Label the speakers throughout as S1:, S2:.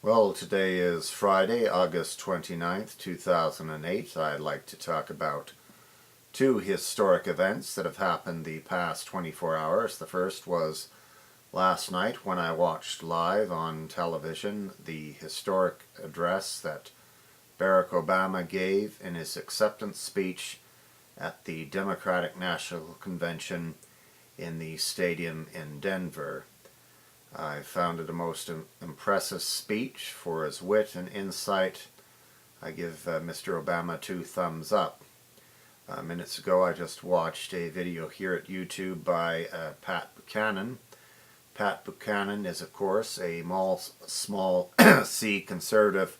S1: Well, today is Friday, August 29th, 2008. I'd like to talk about two historic events that have happened the past 24 hours. The first was last night when I watched live on television the historic address that Barack Obama gave in his acceptance speech at the Democratic National Convention in the stadium in Denver. I found it a most impressive speech for his wit and insight. I give Mr. Obama 2 thumbs up. Minutes ago I just watched a video here at YouTube by Pat Buchanan. Pat Buchanan is, of course, a small C conservative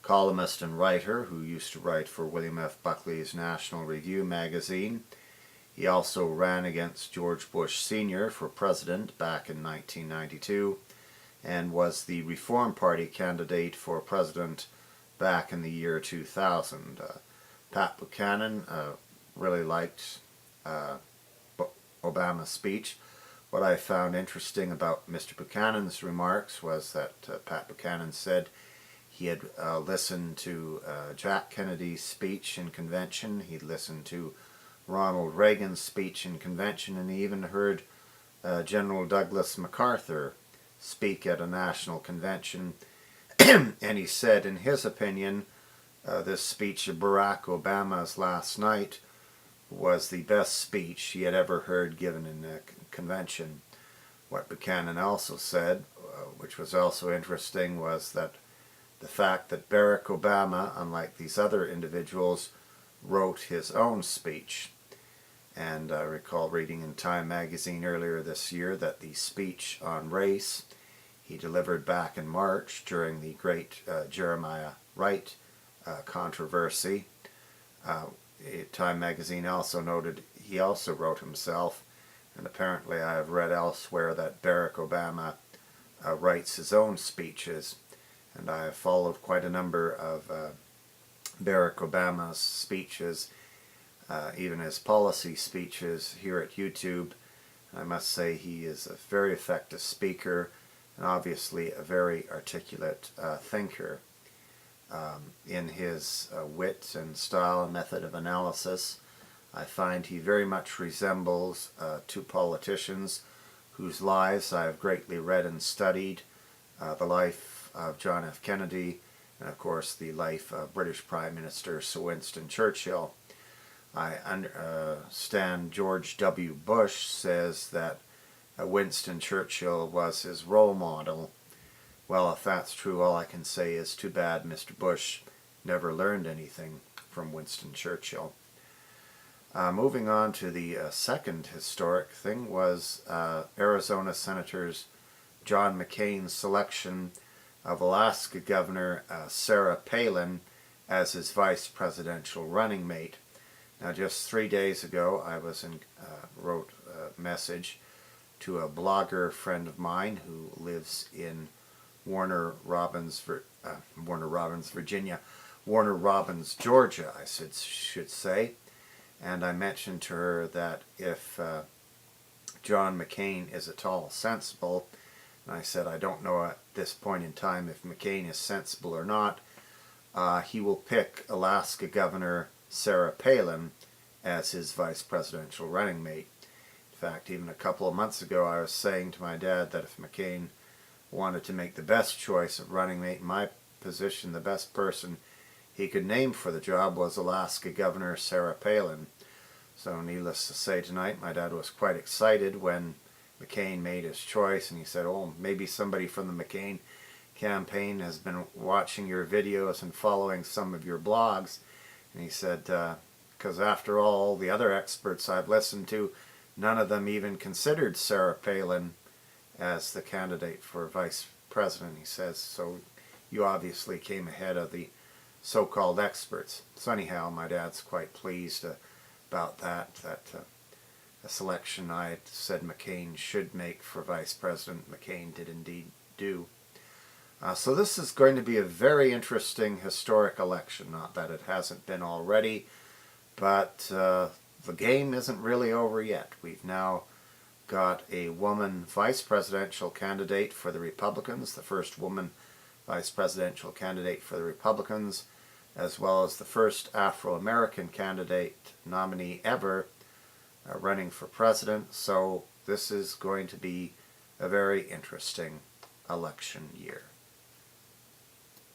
S1: columnist and writer who used to write for William F. Buckley's National Review magazine. He also ran against George Bush Sr. for president back in 1992 and was the Reform Party candidate for president back in the year 2000. Pat Buchanan really liked Obama's speech. What I found interesting about Mr. Buchanan's remarks was that Pat Buchanan said he had listened to Jack Kennedy's speech in convention. He'd listened to Ronald Reagan's speech in convention, and he even heard General Douglas MacArthur speak at a national convention. And he said, in his opinion, this speech of Barack Obama's last night was the best speech he had ever heard given in a convention. What Buchanan also said, which was also interesting, was that the fact that Barack Obama, unlike these other individuals, wrote his own speech. And I recall reading in Time magazine earlier this year that the speech on race he delivered back in March during the great Jeremiah Wright controversy. Time magazine also noted he also wrote himself, and apparently I have read elsewhere that Barack Obama writes his own speeches, and I have followed quite a number of Barack Obama's speeches, even his policy speeches here at YouTube. I must say he is a very effective speaker and obviously a very articulate thinker. In his wit and style and method of analysis, I find he very much resembles two politicians whose lives I have greatly read and studied, the life of John F. Kennedy and, of course, the life of British Prime Minister Sir Winston Churchill. I understand George W. Bush says that Winston Churchill was his role model. Well, if that's true, all I can say is too bad Mr. Bush never learned anything from Winston Churchill. Moving on to the second historic thing was Arizona Senators John McCain's selection of Alaska Governor Sarah Palin as his vice presidential running mate. Now, just 3 days ago, I wrote a message to a blogger friend of mine who lives in Warner Robins, Virginia, Warner Robins, Georgia, I should say, and I mentioned to her that if John McCain is at all sensible, and I said I don't know at this point in time if McCain is sensible or not, he will pick Alaska Governor Sarah Palin as his vice presidential running mate. In fact, even a couple of months ago I was saying to my dad that if McCain wanted to make the best choice of running mate in my position, the best person he could name for the job was Alaska Governor Sarah Palin. So needless to say, tonight my dad was quite excited when McCain made his choice, and he said, oh, maybe somebody from the McCain campaign has been watching your videos and following some of your blogs. And he said, because after all the other experts I've listened to, none of them even considered Sarah Palin as the candidate for vice president. He says, so you obviously came ahead of the so-called experts. So anyhow, my dad's quite pleased about that a selection I said McCain should make for vice president, McCain did indeed do. So this is going to be a very interesting historic election. Not that it hasn't been already, but the game isn't really over yet. We've now got a woman vice presidential candidate for the Republicans, the first woman vice presidential candidate for the Republicans, as well as the first Afro-American candidate nominee ever running for president. So this is going to be a very interesting election year.